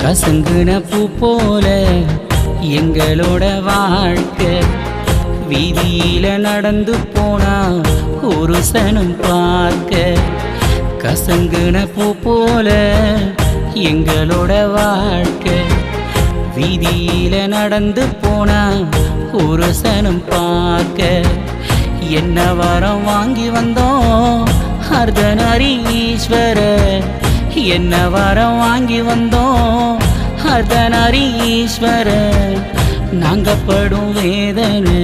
கசங்குன பூ போல எங்களோட வாழ்க்கை வீதியில நடந்து போனா ஒரு சனம் பார்க்க. கசங்குன பூ போல எங்களோட வாழ்க்கை வீதியில நடந்து போனா ஒரு சனம் பார்க்க. என்ன வரம் வாங்கி வந்தோம் அர்த்தநாரீஸ்வரர், என்ன வரம் வாங்கி வந்தோம் அர்த்தநாரீஸ்வரர். நாங்க படும் வேதனை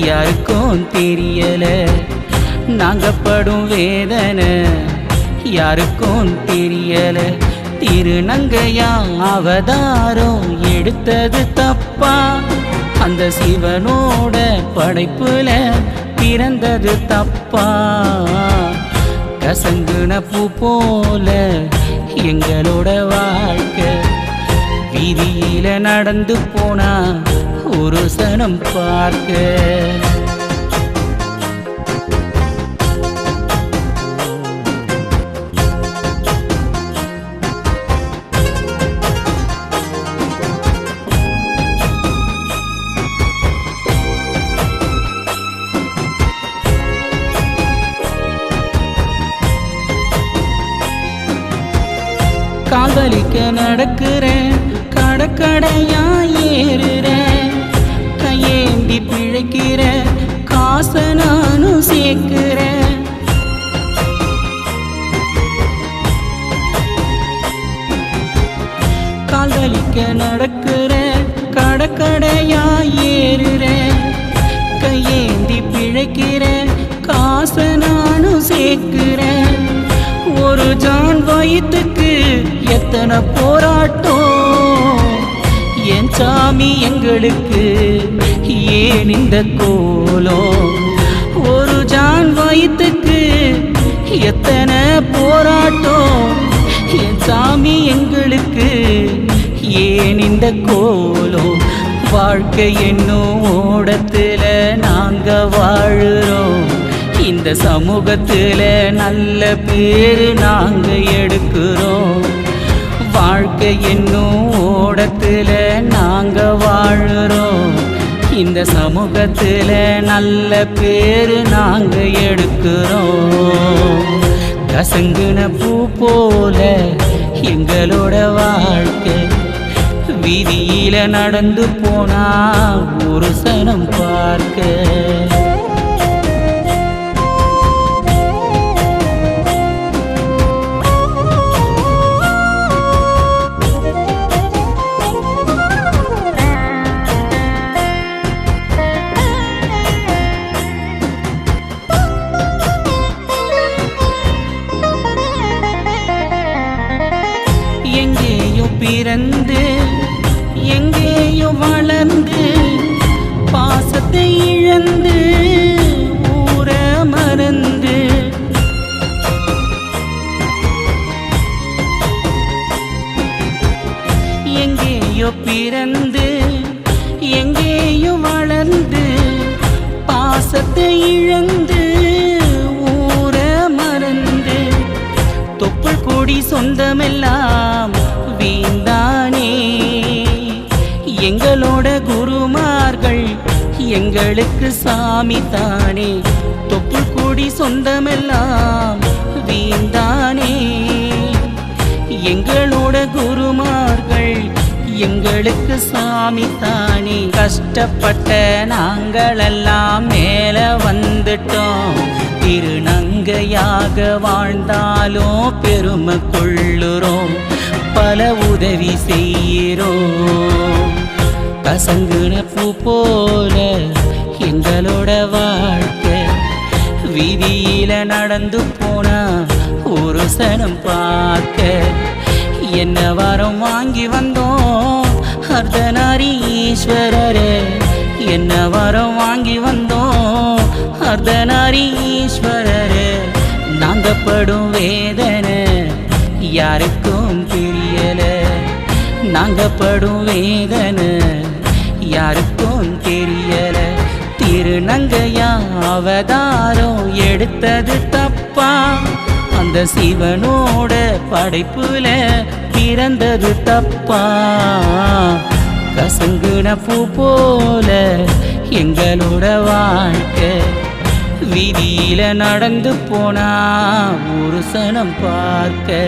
யாருக்கும் தெரியல, நாங்க படும் வேதனை யாருக்கும் தெரியல. திருநங்கையா அவதாரம் எடுத்தது தப்பா, அந்த சிவனோட படைப்புல பிறந்தது தப்பா. கசங்குன பூ போல எங்களோட வாழ்க்கை வீதியில நடந்து போனா ஒரு சனம் பார்க்க. கால்வலிக்க நடக்கிறேன், கடக்கடையா ஏறுறேன், கையேந்தி பிழைக்கிற காசை நானும் சேர்க்கிறேன். கால்வலிக்க நடக்கிறேன், கடக்கடையா ஏறுறேன், கையேந்தி பிழைக்கிற காசை நானும் சேர்க்கிறேன். ஒரு ஜான் வயிற்றுக்கு எத்தனை போராட்டம், என் சாமி எங்களுக்கு ஏன் இந்த கோலம். ஒரு ஜான் வயிற்றுக்கு எத்தனை போராட்டம், என் சாமி எங்களுக்கு ஏன் இந்த கோலம். வாழ்க்கை என்னும் ஓடத்துல நாங்க வாழுறோம், இந்த சமூகத்துல நல்ல பேரு நாங்க எடுக்கிறோம். வாழ்க்கை என்னும் ஓடத்துல நாங்க வாழுறோம், இந்த சமூகத்துல நல்ல பேரு நாங்க எடுக்கிறோம். கசங்குன பூ போல எங்களோட வாழ்க்கை வீதியில நடந்து போனா ஒரு சனம் பார்க்க. எங்கேயோ பிறந்து எங்கேயோ வளர்ந்து பாசத்தை இழந்து ஊர மறந்து, எங்கேயோ பிறந்து எங்கேயோ வளர்ந்து பாசத்தை இழந்து ஊர மறந்து, தொப்புள் கொடி சொந்தமெல்லாம் வீந்தானே. எங்களோட குருமார்கள் எங்களுக்கு சாமி தானே, தொப்புள் கொடி சொந்தமெல்லாம் வீந்தானே. எங்களோட குருமார்கள் எங்களுக்கு சாமி தானே. கஷ்டப்பட்ட நாங்களெல்லாம் மேல வந்துட்டோம், திருநங்கையாக வாழ்ந்தாலும் பெருமை கொள்ளுறோம், பல உதவி செய்கிறோம். கசங்குன பூ போல எங்களோட வாழ்க்கை வீதியில நடந்து போனா ஒரு சனம் பார்க்க. என்ன வரம் வாங்கி வந்தோம் அர்த்தநாரீஸ்வரரே, என்ன வரம் வாங்கி வந்தோம் அர்த்தநாரீஸ்வரரே. நாங்க படும் வேதனை யாருக்கும் தெரியல, நாங்க படும் வேதனை யாருக்கும் தெரியல. திருநங்கையா அவதாரம் எடுத்தது தப்பா, அந்த அந்த சிவனோட படைப்புல பிறந்தது தப்பா? கசங்குன பூ போல எங்களோட வாழ்க்கை வீதியில நடந்து போனா ஒரு சனம் பார்க்க